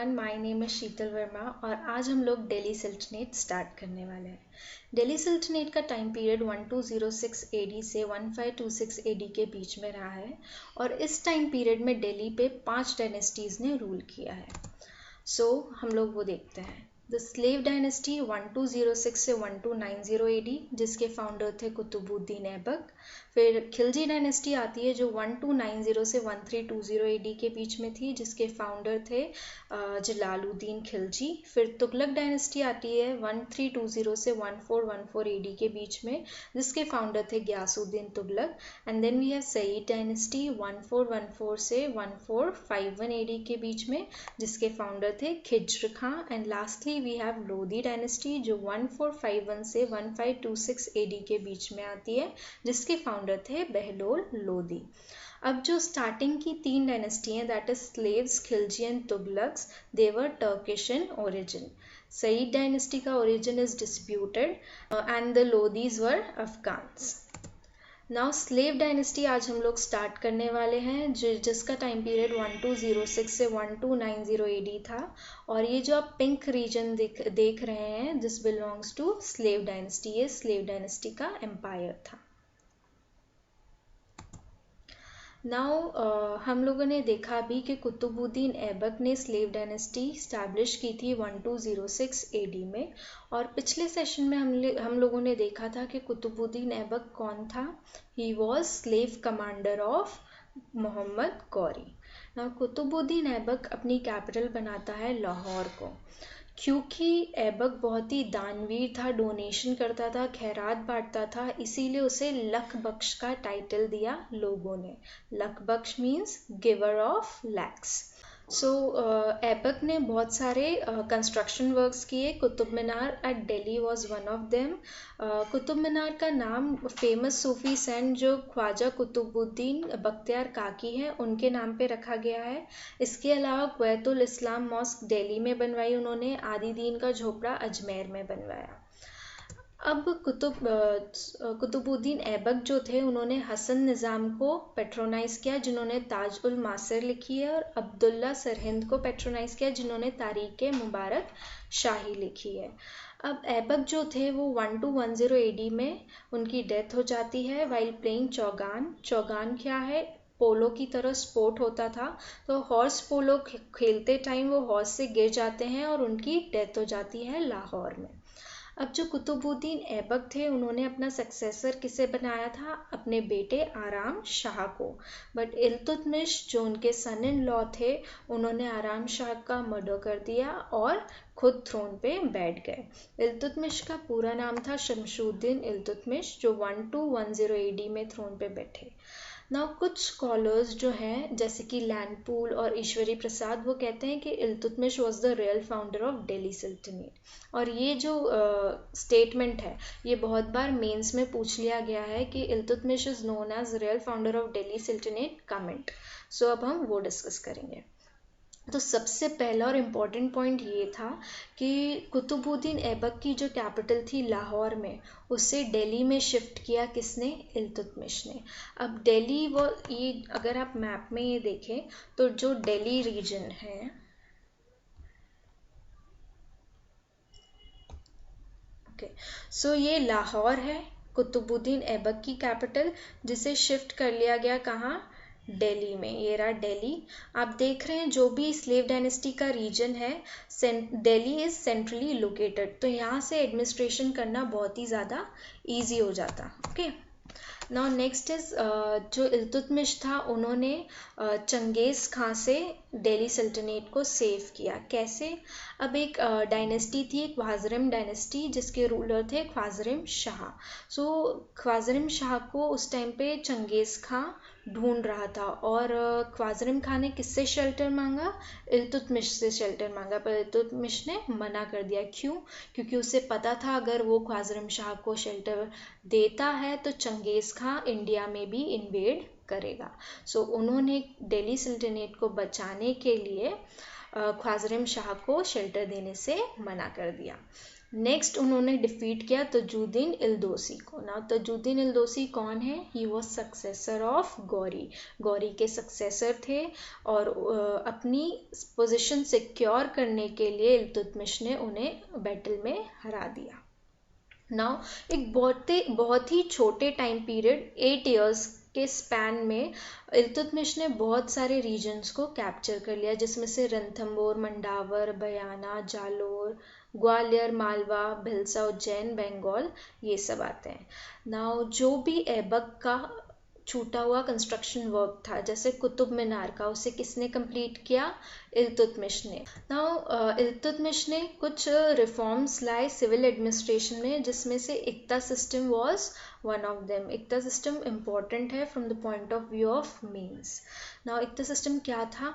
Everyone, my name है शीतल वर्मा और आज हम लोग दिल्ली सल्तनत स्टार्ट करने वाले हैं। दिल्ली सल्तनत का टाइम पीरियड 1206 AD से 1526 AD के बीच में रहा है और इस टाइम पीरियड में दिल्ली पे 5 डायनेस्टीज़ ने रूल किया है। हम लोग वो देखते हैं। द स्लेव डायनेस्टी 1206 से 1290 AD जिसके फाउंडर थे कुतुबुद्दीन ऐबक। फिर खिलजी डायनेस्टी आती है जो 1290 से 1320 AD के बीच में थी जिसके फाउंडर थे जलालुद्दीन खिलजी। फिर तुगलक डायनेस्टी आती है 1320 से 1414 AD के बीच में जिसके फाउंडर थे Ghiyasuddin Tughlaq. And then we have Sayyid dynasty 1414 से 1451 AD के बीच में जिसके फाउंडर थे Khizr Khan. And lastly we have Lodi dynasty जो 1451 से 1526 AD के बीच में आती है जिसके फाउंडर थे बहलोल लोधी। अब जो स्टार्टिंग की 3 डायनेस्टी हैं that is slaves, Khilji and Tughlaqs, they were Turkish in origin. Sayyid dynasty का origin is disputed and the Lodis were Afghans. Now slave dynasty आज हम लोग स्टार्ट करने वाले हैं जिसका टाइम पीरियड 1206 से 1290 AD था और ये जो आप पिंक रीजन देख रहे हैं this belongs to slave dynasty. ये स्लेव डायनेस्टी का एम्पायर था। नाउ हम लोगों ने देखा भी कि कुतुबुद्दीन ऐबक ने स्लेव डायनेस्टी स्टैब्लिश की थी 1206 AD में और पिछले सेशन में हम लोगों ने देखा था कि कुतुबुद्दीन ऐबक कौन था। He was slave commander of Mohammad Ghori. Now Qutubuddin Aibak अपनी कैपिटल बनाता है लाहौर को। क्योंकि ऐबक बहुत ही दानवीर था, डोनेशन करता था, खैरात बांटता था, इसीलिए उसे लख बख्श का टाइटल दिया लोगों ने। Lakh Bakhsh means giver of lakhs. Aibak ने बहुत सारे कंस्ट्रक्शन वर्क्स किए। Qutub Minar at Delhi was one of them. Qutub Minar का नाम फेमस सूफी सेंट जो ख्वाजा कुतुबुद्दीन बख्तियार काकी हैं उनके नाम पे रखा गया है। इसके अलावा क्वैतुल इस्लाम मॉस्क दिल्ली में बनवाई उन्होंने। आदि दीन का झोपड़ा अजमेर में बनवाया। अब कुतुबुद्दीन ऐबक जो थे उन्होंने हसन निज़ाम को पेट्रोनाइज़ किया जिन्होंने ताज उल मासिर लिखी है और अब्दुल्ला सरहिंद को पेट्रोनाइज़ किया जिन्होंने तारीख़ मुबारक शाही लिखी है। अब ऐबक जो थे वो 1210 AD में उनकी डेथ हो जाती है वाइल प्लेइंग चौगान। चौगान क्या है? पोलो की तरह स्पोर्ट होता था। तो हॉर्स पोलो खेलते टाइम वो हॉर्स से गिर जाते हैं और उनकी डेथ हो जाती है लाहौर में। अब जो कुतुबुद्दीन ऐबक थे उन्होंने अपना सक्सेसर किसे बनाया था? अपने बेटे आराम शाह को। बट इल्तुतमिश जो उनके सन इन लॉ थे उन्होंने आराम शाह का मर्डर कर दिया और खुद थ्रोन पे बैठ गए। इल्तुतमिश का पूरा नाम था शमशुद्दीन इल्तुतमिश जो 1210 AD में थ्रोन पे बैठे। नाउ कुछ स्कॉलर्स जो हैं जैसे कि लैंडपूल और ईश्वरी प्रसाद वो कहते हैं कि Iltutmish was the real founder of Delhi सल्तनत। और ये जो स्टेटमेंट है ये बहुत बार मेंस में पूछ लिया गया है कि Iltutmish is known as real founder of Delhi Sultanate comment. अब हम वो डिस्कस करेंगे। तो सबसे पहला और इम्पॉर्टेंट पॉइंट ये था कि कुतुबुद्दीन ऐबक की जो कैपिटल थी लाहौर में उसे दिल्ली में शिफ्ट किया किसने? इल्तुतमिश ने। अब दिल्ली वो ये अगर आप मैप में ये देखें तो जो दिल्ली रीजन है ये लाहौर है, कुतुबुद्दीन ऐबक की कैपिटल जिसे शिफ्ट कर लिया गया कहाँ? दिल्ली में। ये रहा दिल्ली। आप देख रहे हैं जो भी स्लेव डायनेस्टी का रीजन है दिल्ली इज सेंट्रली लोकेटेड तो यहाँ से एडमिनिस्ट्रेशन करना बहुत ही ज़्यादा ईजी हो जाता। ओके नाउ नेक्स्ट इज जो इल्तुतमिश था उन्होंने चंगेज़ खां से दिल्ली सल्तनत को सेव किया। कैसे? अब एक डायनेस्टी थी ख्वाज़रिम डायनेस्टी जिसके रूलर थे ख्वाज़रिम शाह। ख्वाज़रिम शाह को उस टाइम पे चंगेज़ खां ढूंढ रहा था और ख्वाज़रिम खां ने किससे शेल्टर मांगा? इल्तुतमिश से शेल्टर मांगा पर इल्तुतमिश ने मना कर दिया। क्यों? क्योंकि उसे पता था अगर वो ख्वाज़रिम शाह को शेल्टर देता है तो चंगेज़ खां इंडिया में भी इन्वेड करेगा। उन्होंने दिल्ली सल्तनत को बचाने के लिए ख्वाज़रिम शाह को शेल्टर देने से मना कर दिया। नेक्स्ट उन्होंने डिफीट किया तजुद्दीन इल्दौसी को। ना तजुद्दीन इल्दौसी कौन है? He was successor of Gauri, Gauri के सक्सेसर थे और अपनी पोजीशन सिक्योर करने के लिए इल्तुतमिश ने उन्हें बैटल में हरा दिया। नाउ एक बहुत ही छोटे टाइम पीरियड 8 इयर्स के स्पैन में इल्तुतमिश ने बहुत सारे रीजन्स को कैप्चर कर लिया, जिसमें से रणथंबोर, मंडावर, बयाना, जालोर, ग्वालियर, मालवा, भिलसा, उज्जैन, बंगाल, ये सब आते हैं। नाउ जो भी ऐबक का छूटा हुआ कंस्ट्रक्शन वर्क था, जैसे कुतुब मीनार का, उसे किसने कंप्लीट किया? इल्तुतमिश ने। नाउ इल्तुतमिश ने कुछ रिफॉर्म्स लाए सिविल एडमिनिस्ट्रेशन में, जिसमें से इक्ता system was one of them. इक्ता सिस्टम इम्पॉर्टेंट है from the point of view of mains. Now इक्ता सिस्टम क्या था,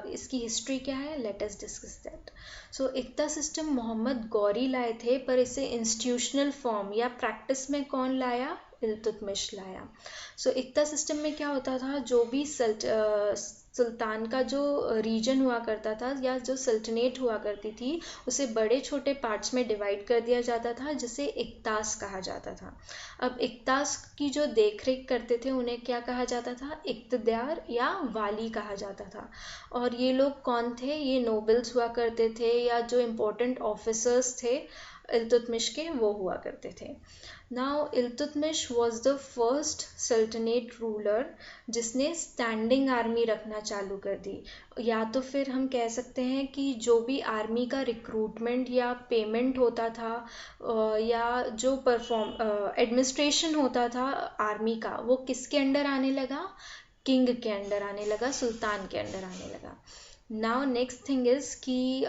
इसकी हिस्ट्री क्या है, let us discuss that. So इक्ता सिस्टम मोहम्मद गौरी लाए थे, पर इसे इंस्टीट्यूशनल फॉर्म या प्रैक्टिस में कौन लाया? इल्तुतमिश लाया। सो इक्ता सिस्टम में क्या होता था, जो भी सुल्तान का जो रीजन हुआ करता था या जो सल्तनेट हुआ करती थी, उसे बड़े छोटे पार्ट्स में डिवाइड कर दिया जाता था, जिसे इक्तास कहा जाता था। अब इक्तास की जो देखरेख करते थे उन्हें क्या कहा जाता था? इक्तदार या वाली कहा जाता था। और ये लोग कौन थे? ये नोबल्स हुआ करते थे या जो इम्पोर्टेंट ऑफिसर्स थे इल्तुतमिश के, वो हुआ करते थे। Now Iltutmish was the first sultanate ruler जिसने स्टैंडिंग आर्मी रखना चालू कर दी, या तो फिर हम कह सकते हैं कि जो भी आर्मी का रिक्रूटमेंट या पेमेंट होता था या जो एडमिनिस्ट्रेशन होता था आर्मी का, वो किसके अंडर आने लगा? किंग के अंडर आने लगा, सुल्तान के अंडर आने लगा। नाउ नेक्स्ट थिंग इज कि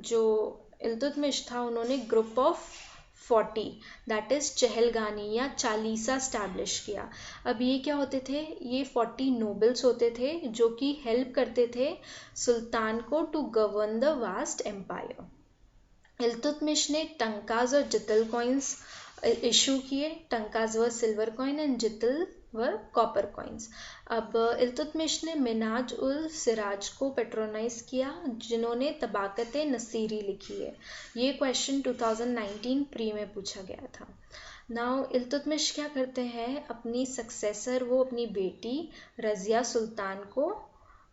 जो इल्तुतमिश था, उन्होंने ग्रुप ऑफ 40 दैट इज चहलगानी या चालीसा स्टैब्लिश किया। अब ये क्या होते थे? ये 40 नोबल्स होते थे जो कि हेल्प करते थे सुल्तान को to govern the vast empire. Iltutmish ने टंकाज और जितल कॉइन्स इशू किए। टंकाज व सिल्वर कॉइन एंड जितल व कॉपर कॉइन्स। अब इल्तुतमिश ने मिनाज उल सिराज को पेट्रोनाइज किया, जिन्होंने तबाकत नसीरी लिखी है। ये क्वेश्चन 2019 प्री में पूछा गया था। नाउ इल्तुतमिश क्या करते हैं, अपनी सक्सेसर वो अपनी बेटी रज़िया सुल्तान को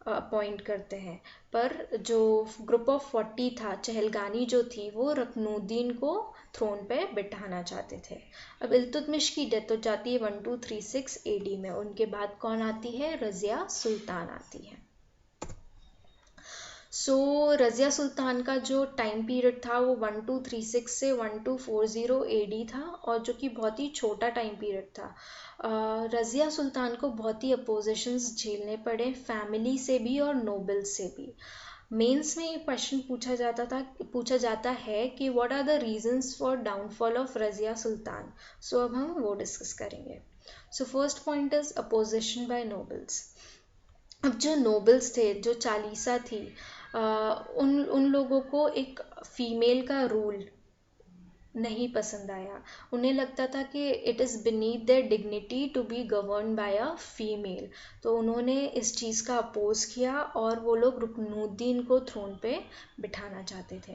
अपॉइंट करते हैं, पर जो ग्रुप ऑफ 40 था, चहलगानी जो थी, वो रकनुद्दीन को थ्रोन पे बिठाना चाहते थे। अब इल्तुतमिश की डेथ हो जाती है 1236 AD में। उनके बाद कौन आती है? रज़िया सुल्तान आती है। सो रज़िया सुल्तान का जो टाइम पीरियड था वो 1236 से 1240 AD था, और जो कि बहुत ही छोटा टाइम पीरियड था। रज़िया सुल्तान को बहुत ही अपोजिशंस झेलने पड़े, फैमिली से भी और नोबल्स से भी। मेंस में ये क्वेश्चन पूछा जाता है कि what are the reasons for downfall of Razia Sultan. So अब हम वो डिस्कस करेंगे। So first point is opposition by nobles. अब जो नोबल्स थे, जो चालीसा थी, उन लोगों को एक फीमेल का रूल नहीं पसंद आया। उन्हें लगता था कि it is beneath their dignity to be govern by a female. तो उन्होंने इस चीज़ का अपोज किया और वो लोग रुकनुद्दीन को थ्रोन पे बिठाना चाहते थे।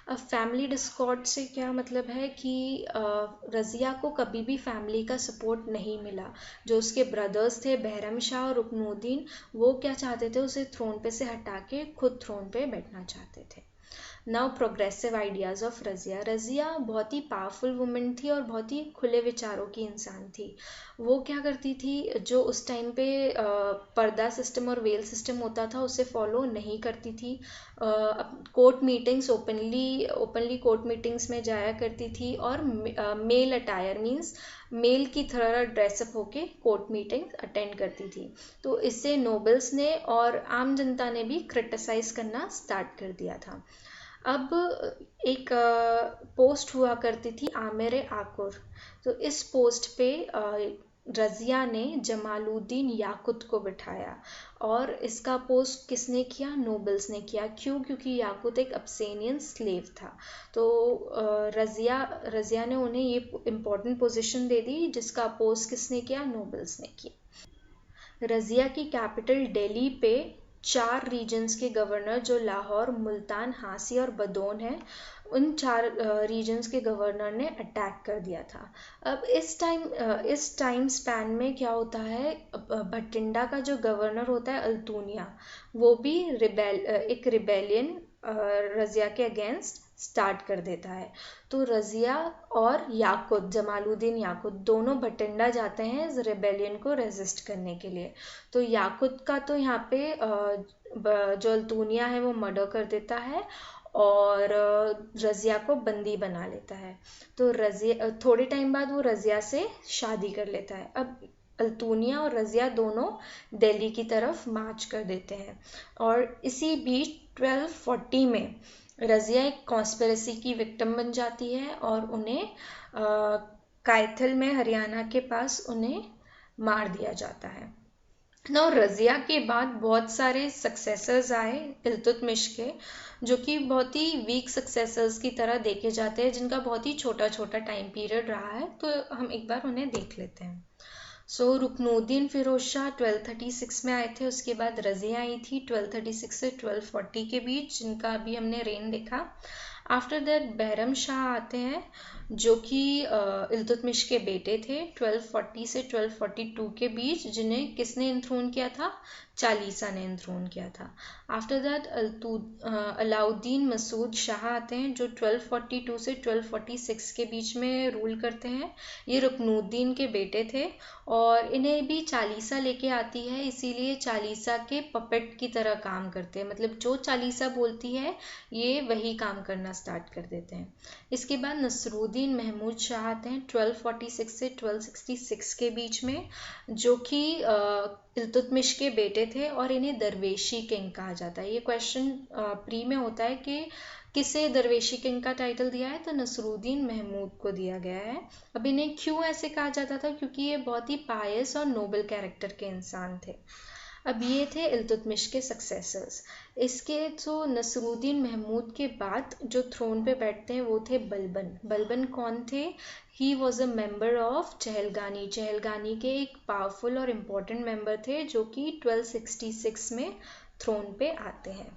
अब फैमिली डिस्कॉर्ड से क्या मतलब है कि रज़िया को कभी भी फैमिली का सपोर्ट नहीं मिला। जो उसके ब्रदर्स थे बहरम शाह और रुकनुद्दीन, वो क्या चाहते थे, उसे थ्रोन पे से हटा के खुद थ्रोन पे बैठना चाहते थे। Now progressive ideas of Razia. Razia बहुत ही पावरफुल वुमेन थी और बहुत ही खुले विचारों की इंसान थी। वो क्या करती थी, जो उस टाइम पे पर्दा सिस्टम और वेल सिस्टम होता था उसे फॉलो नहीं करती थी। Court meetings openly court meetings में जाया करती थी, और मेल अटायर मीन्स मेल की तरह ड्रेसअप होके कोर्ट मीटिंग अटेंड करती थी। तो इससे नोबल्स ने और आम जनता ने भी क्रिटिसाइज करना स्टार्ट कर दिया था। अब एक पोस्ट हुआ करती थी आमिर आकुर। तो इस पोस्ट पे रज़िया ने जमालुद्दीन याकुत को बिठाया, और इसका पोस्ट किसने किया? नोबल्स ने किया। क्यों? क्योंकि याकुत एक अब्सेनियन स्लेव था। तो रज़िया ने उन्हें ये इम्पोर्टेंट पोजीशन दे दी, जिसका पोस्ट किसने किया? नोबल्स ने किया। रज़िया की कैपिटल दिल्ली पे 4 रीजन्स के गवर्नर जो लाहौर, मुल्तान, हासी और बदौन हैं, उन 4 रीजन्स के गवर्नर ने अटैक कर दिया था। अब इस टाइम स्पैन में क्या होता है, भटिंडा का जो गवर्नर होता है अल्तूनिया, वो भी एक रिबेलियन रज़िया के अगेंस्ट स्टार्ट कर देता है। तो रज़िया और याकुत, जमालुद्दीन याकुत, दोनों भटिंडा जाते हैं इस रिबेलियन को रेजिस्ट करने के लिए। तो याकुत का तो यहाँ पे जो अल्तूनिया है वो मर्डर कर देता है और रज़िया को बंदी बना लेता है। तो रज़िया थोड़े टाइम बाद वो रज़िया से शादी कर लेता है। अब अल्तूनिया और रज़िया दोनों दिल्ली की तरफ मार्च कर देते हैं और इसी बीच 1240 में रज़िया एक कॉन्स्पिरेसी की विक्टिम बन जाती है और उन्हें कायथल में हरियाणा के पास उन्हें मार दिया जाता है। ना रज़िया के बाद बहुत सारे सक्सेसर्स आए इल्तुतमिश के, जो कि बहुत ही वीक सक्सेसर्स की तरह देखे जाते हैं, जिनका बहुत ही छोटा छोटा टाइम पीरियड रहा है। तो हम एक बार उन्हें देख लेते हैं। रुकनुद्दीन फिरोज शाह 1236 में आए थे। उसके बाद रज़िया आई थी 1236 से 1240 के बीच, जिनका अभी हमने रेन देखा। आफ्टर दैट बैरम शाह आते हैं, जो कि इल्तुतमिश के बेटे थे 1240 से 1242 के बीच, जिन्हें किसने इंथ्रोन किया था, चालीसा ने इंथ्रोन किया था। आफ्टर दैट अलाउद्दीन मसूद शाह आते हैं, जो 1242 से 1246 के बीच में रूल करते हैं। ये रुकनुद्दीन के बेटे थे और इन्हें भी चालीसा लेके आती है, इसीलिए चालीसा के पपेट की तरह काम करते हैं। मतलब जो चालीसा बोलती है ये वही काम करना स्टार्ट कर देते हैं। इसके बाद नसरुद्दीन महमूद शाह आते हैं 1246 से 1266 के बीच में, जो कि इल्तुतमिश के बेटे थे और इन्हें दरवेशी किंग कहा जाता है। ये क्वेश्चन प्री में होता है कि किसे दरवेशी किंग का टाइटल दिया है, तो नसरुद्दीन महमूद को दिया गया है। अब इन्हें क्यों ऐसे कहा जाता था, क्योंकि ये बहुत ही पायस और नोबल कैरेक्टर के इंसान थे। अब ये थे इल्तुतमिश के सक्सेसर्स। इसके तो नसरुद्दीन महमूद के बाद जो थ्रोन पे बैठते हैं वो थे बलबन। बलबन कौन थे? He was a member of चहलगानी। चहलगानी के एक पावरफुल और इम्पोर्टेंट मेंबर थे, जो कि 1266 में थ्रोन पे आते हैं।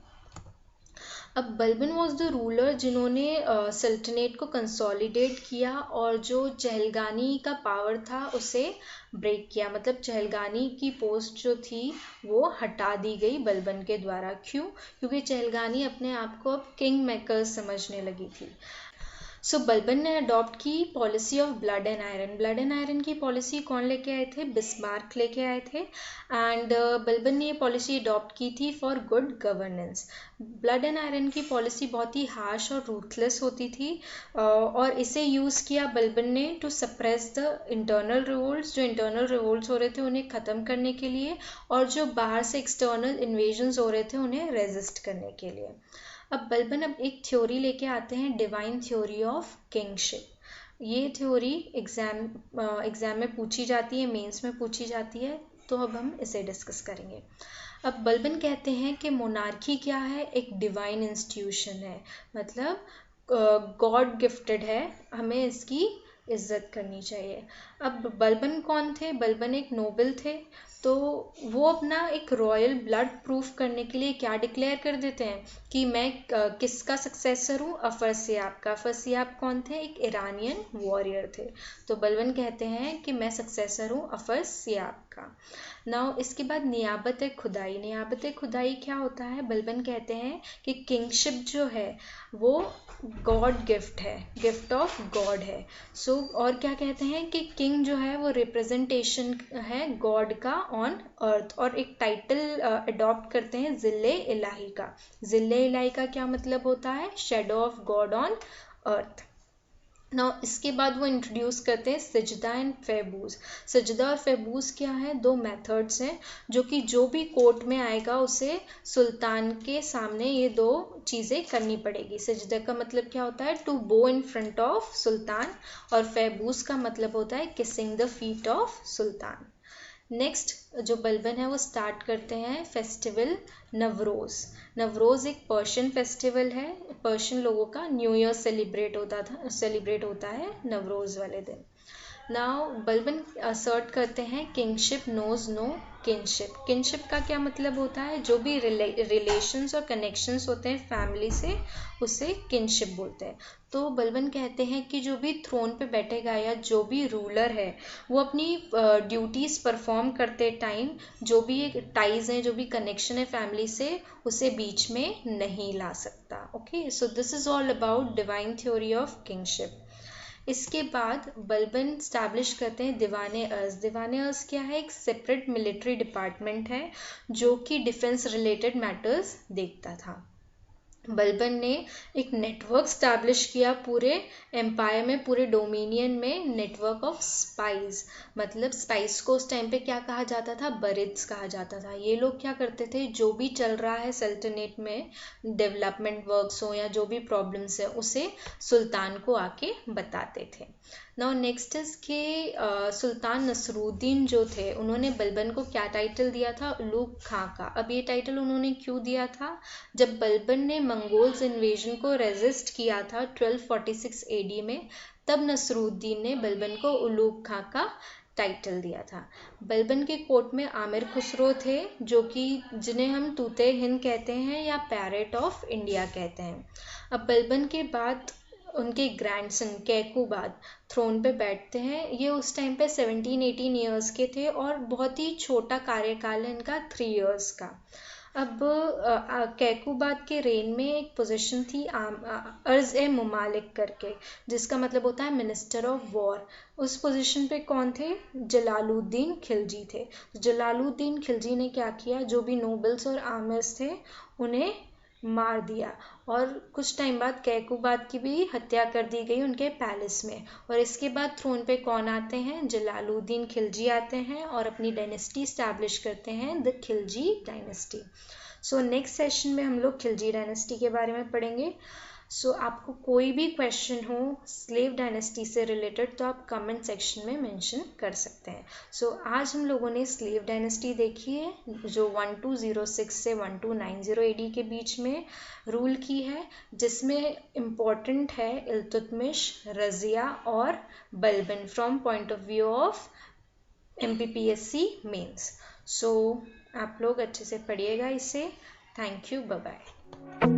अब बलबन वॉज द रूलर जिन्होंने सल्तनेट को कंसोलिडेट किया और जो चहलगानी का पावर था उसे ब्रेक किया। मतलब चहलगानी की पोस्ट जो थी वो हटा दी गई बलबन के द्वारा। क्यों? क्योंकि चहलगानी अपने आप को अब किंग मेकर समझने लगी थी। बलबन ने अडॉप्ट की policy of blood and iron. Blood and iron की पॉलिसी कौन लेके आए थे? बिस्मार्क लेके आए थे। एंड बलबन ने ये पॉलिसी अडॉप्ट की थी for good governance. Blood and iron की पॉलिसी बहुत ही हार्श और रूथलेस होती थी और इसे यूज़ किया बलबन ने to suppress the internal revolts. जो इंटरनल रिवोल्ट्स हो रहे थे उन्हें ख़त्म करने के लिए, और जो बाहर से एक्सटर्नल इन्वेजन्स हो रहे थे उन्हें रेजिस्ट करने के लिए। अब बलबन एक थ्योरी लेके आते हैं, डिवाइन थ्योरी ऑफ किंगशिप। ये थ्योरी एग्जाम में पूछी जाती है, मेंस में पूछी जाती है, तो अब हम इसे डिस्कस करेंगे। अब बलबन कहते हैं कि मोनार्की क्या है? एक डिवाइन इंस्टीट्यूशन है, मतलब गॉड गिफ्टेड है, हमें इसकी इज्जत करनी चाहिए। अब बलबन कौन थे? बलबन एक नोबल थे, तो वो अपना एक रॉयल ब्लड प्रूफ करने के लिए क्या डिक्लेयर कर देते हैं कि मैं किसका सक्सेसर हूँ? अफर सियाब का। अफर सियाब कौन थे? एक ईरानियन वॉरियर थे। तो बलबन कहते हैं कि मैं सक्सेसर हूँ अफर सियाब का। नाउ इसके बाद नियाबत खुदाई। नियाबत खुदाई क्या होता है? बलबन कहते हैं कि किंगशिप जो है वो गॉड गिफ्ट है, गिफ्ट ऑफ गॉड है। और क्या कहते हैं कि किंग जो है वो रिप्रेजेंटेशन है गॉड का ऑन अर्थ, और एक टाइटल अडॉप्ट करते हैं ज़िल्ले इलाही का। ज़िल्ले इलाही का क्या मतलब होता है? Shadow of God on earth. Now इसके बाद वो इंट्रोड्यूस करते हैं सजदा एंड फैबूज। सजदा और फैबूज क्या है? 2 मेथड्स हैं, जो कि जो भी कोर्ट में आएगा उसे सुल्तान के सामने ये 2 चीज़ें करनी पड़ेगी। सजदा का मतलब क्या होता है? टू बो इन फ्रंट ऑफ सुल्तान, और फैबूज का मतलब होता है kissing the feet of sultan. Next जो बलबन है वो स्टार्ट करते हैं फेस्टिवल नवरोज़। नवरोज़ एक पर्शियन फेस्टिवल है, पर्शियन लोगों का न्यू ईयर सेलिब्रेट होता है नवरोज़ वाले दिन। नाउ बलबन असर्ट करते हैं kingship knows no kinship. Kinship का क्या मतलब होता है, जो भी रिलेशंस और कनेक्शंस होते हैं फैमिली से, उसे किनशिप बोलते हैं। तो बलबन कहते हैं कि जो भी थ्रोन पे बैठेगा या जो भी रूलर है वो अपनी ड्यूटीज़ परफॉर्म करते टाइम जो भी एक टाइज हैं, जो भी कनेक्शन है फैमिली से, उसे बीच में नहीं ला सकता। Okay, so this is all about divine theory of kingship. इसके बाद बलबन स्टैब्लिश करते हैं दीवाने अर्ज। दीवाने अर्ज क्या है, एक सेपरेट मिलिट्री डिपार्टमेंट है जो कि डिफेंस रिलेटेड मैटर्स देखता था। बलबन ने एक नेटवर्क स्टैब्लिश किया पूरे एम्पायर में, पूरे डोमिनियन में, नेटवर्क ऑफ स्पाइस। मतलब स्पाइस को उस टाइम पे क्या कहा जाता था, बरिद्स कहा जाता था। ये लोग क्या करते थे, जो भी चल रहा है सल्तनत में, डेवलपमेंट वर्क्स हो या जो भी प्रॉब्लम्स है, उसे सुल्तान को आके बताते थे। नाउ नेक्स्ट इज के सुल्तान नसरुद्दीन जो थे, उन्होंने बलबन को क्या टाइटल दिया था, उलूग खां का। अब ये टाइटल उन्होंने क्यों दिया था, जब बलबन ने मंगोल्स इन्वेजन को रेजिस्ट किया था 1246 एडी में, तब नसरुद्दीन ने बलबन को उलूग खां का टाइटल दिया था। बलबन के कोर्ट में आमिर खुसरो थे, जो कि जिन्हें हम तूते हिंद कहते हैं या पैरेट ऑफ इंडिया कहते हैं। अब बलबन के बाद उनके ग्रैंडसन कैकुबाद थ्रोन पे बैठते हैं। ये उस टाइम पे 17-18 ईयर्स के थे और बहुत ही छोटा कार्यकाल है इनका, 3 ईयर्स का। अब कैकुबाद के रेन में एक पोजीशन थी अर्ज ए मुमालिक करके, जिसका मतलब होता है मिनिस्टर ऑफ वॉर। उस पोजीशन पे कौन थे, जलालुद्दीन खिलजी थे। जलालुद्दीन खिलजी ने क्या किया, जो भी नोबल्स और आमिर्स थे उन्हें मार दिया, और कुछ टाइम बाद कैकुबाद की भी हत्या कर दी गई उनके पैलेस में। और इसके बाद थ्रोन पे कौन आते हैं, जलालुद्दीन खिलजी आते हैं और अपनी डायनेस्टी स्टैब्लिश करते हैं, the Khilji dynasty. So next session में हम लोग खिलजी डायनेस्टी के बारे में पढ़ेंगे। सो आपको कोई भी क्वेश्चन हो स्लेव डायनेस्टी से रिलेटेड तो आप कमेंट सेक्शन में मेंशन कर सकते हैं। सो आज हम लोगों ने स्लेव डायनेस्टी देखी है, जो 1206 से 1290 एडी के बीच में रूल की है, जिसमें इम्पॉर्टेंट है इल्तुतमिश, रज़िया और Balban from point of view of MPPSC mains. So आप लोग अच्छे से पढ़िएगा इसे। Thank you, bye bye.